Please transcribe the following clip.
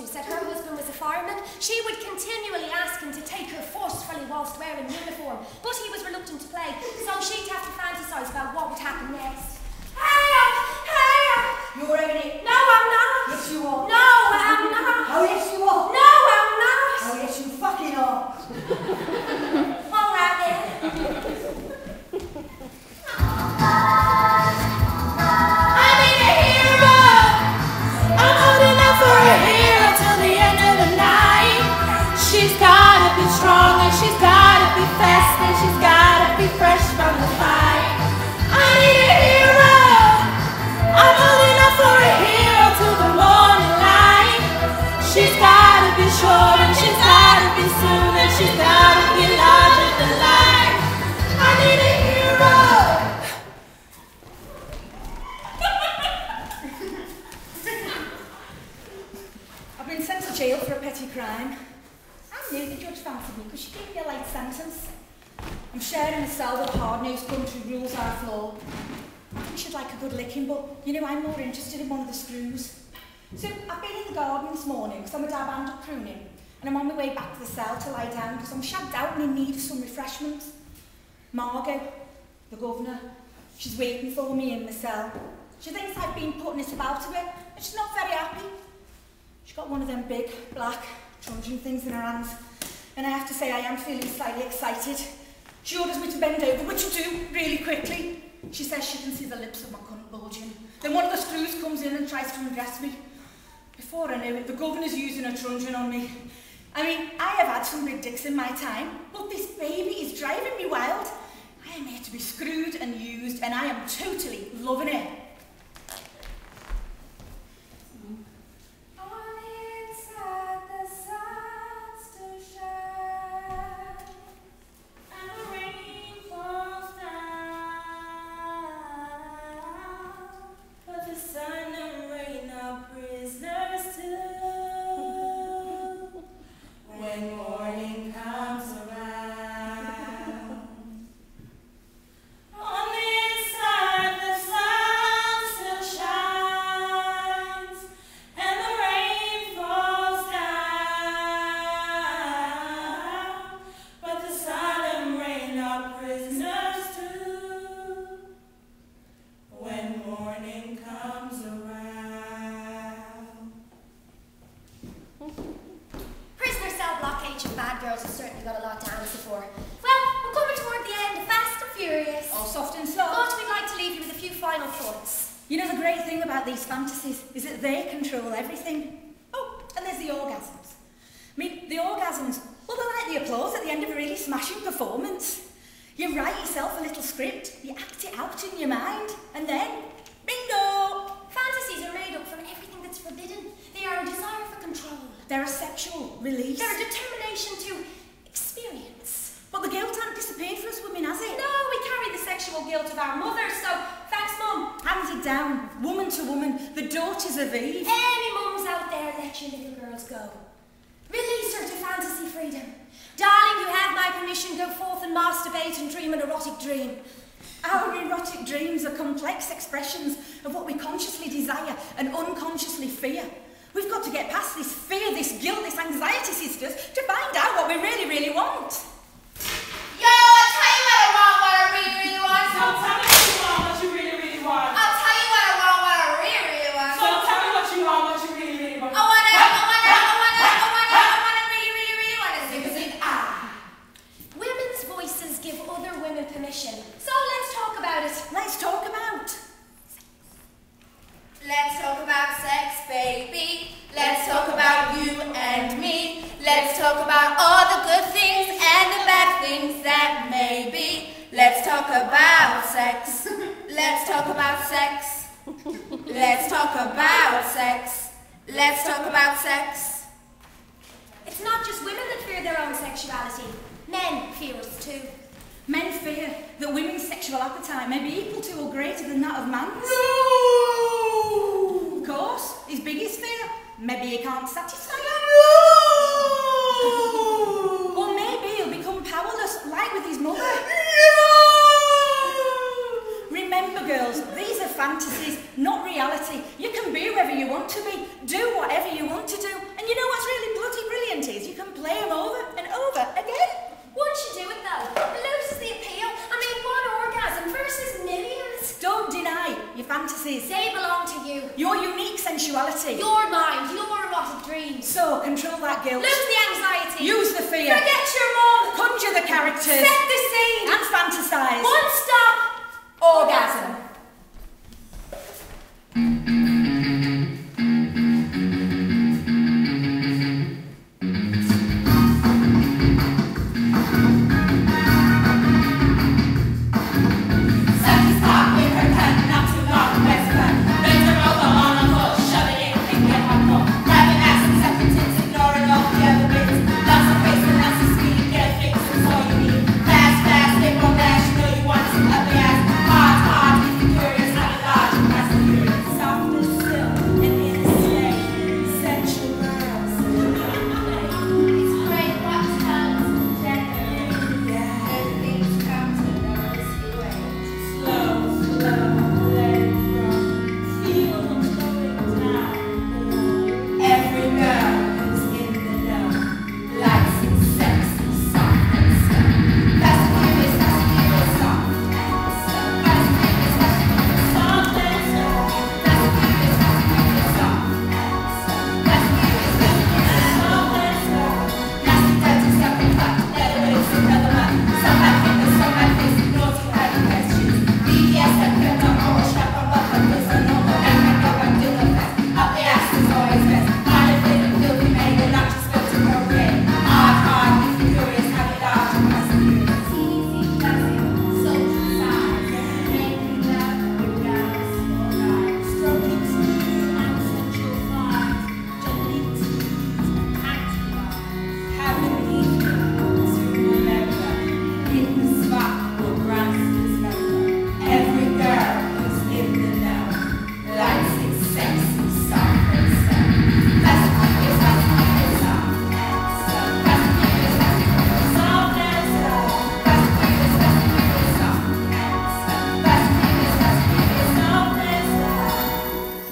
to said her husband was a fireman, she would continually ask him to take her forcefully whilst wearing uniform, but he was reluctant to play, so she'd have to fantasise about what would happen next. Hey! You're having it. No, I'm not. Yes, you are. No, I'm not. Oh, yes, you are. No, I'm not. Oh, yes, you fucking are. All right then. I need a hero. I'm holding out for a hero till the end of the night. She's gotta be strong and she's gotta be fast and she's gotta be fresh from the fight. I need a hero. I'm holding out for a hero till the morning light. She's gotta be short and she's gotta be soon and she's gotta be larger than life. I need a hero. I've been sent to jail for a petty crime. I knew the judge fancied me because she gave me a light sentence. I'm sharing a cell with a hard-nosed country rules our floor. I think she'd like a good licking, but, you know, I'm more interested in one of the screws. So I've been in the garden this morning because I'm a dab hand at pruning, and I'm on my way back to the cell to lie down because I'm shagged out and in need of some refreshment. Margot, the governor, she's waiting for me in the cell. She thinks I've been putting it about to her, and she's not very happy. She's got one of them big, black, truncheon things in her hands, and I have to say I am feeling slightly excited. She orders me to bend over, which I do really quickly. She says she can see the lips of my cunt bulging. Then one of the screws comes in and tries to undress me. Before I know it, the governor's using a truncheon on me. I mean, I have had some big dicks in my time, but this baby is driving me wild. I am here to be screwed and used, and I am totally loving it. These fantasies is that they control everything. Oh, and there's the orgasms. I mean, the orgasms, well, they're like the applause at the end of a really smashing performance. You write yourself a little script, you act it out in your mind, and then, bingo! Fantasies are made up from everything that's forbidden. They are a desire for control. They're a sexual release. They're a determination to experience. But the guilt hasn't disappeared for us women, has it? No, we carry the sexual guilt of our mothers, so thanks, Mum. Hands it down, woman to woman, the daughters of Eve. Any mums out there, let your little girls go. Release her to fantasy freedom. Darling, you have my permission, go forth and masturbate and dream an erotic dream. Our erotic dreams are complex expressions of what we consciously desire and unconsciously fear. We've got to get past this fear, this guilt, this anxiety, sisters, to find out what we really, really want. Yo, I'll tell you what I want, what I really, really want. So tell me what you want, what you really, really want. I'll tell you what I want, what I really, really want. So tell me what you want, what you really, really want. I want really, really, really want to zig. Women's voices give other women permission. So let's talk about it. Let's talk about. Let's talk about sex, baby. Let's talk about you and me. Let's talk about all the good things and the bad things that may be. Let's talk about sex. Let's talk about sex. Let's talk about sex. Let's talk about sex. It's not just women that fear their own sexuality. Men fear us too. Men fear that women's sexual appetite may be equal to or greater than that of man's. No! Of course, his biggest fear, maybe he can't satisfy her. No! Or maybe he'll become powerless, like with his mother. No! Remember, girls, these are fantasies, not reality. You can be whoever you want to be, do whatever you want to do, and you you. Your unique sensuality. Your mind, your erotic dreams. So, control that guilt. Lose the anxiety. Use the fear. Forget your mum. Conjure the characters. Set the scene. And fantasise. One stop. Orgasm.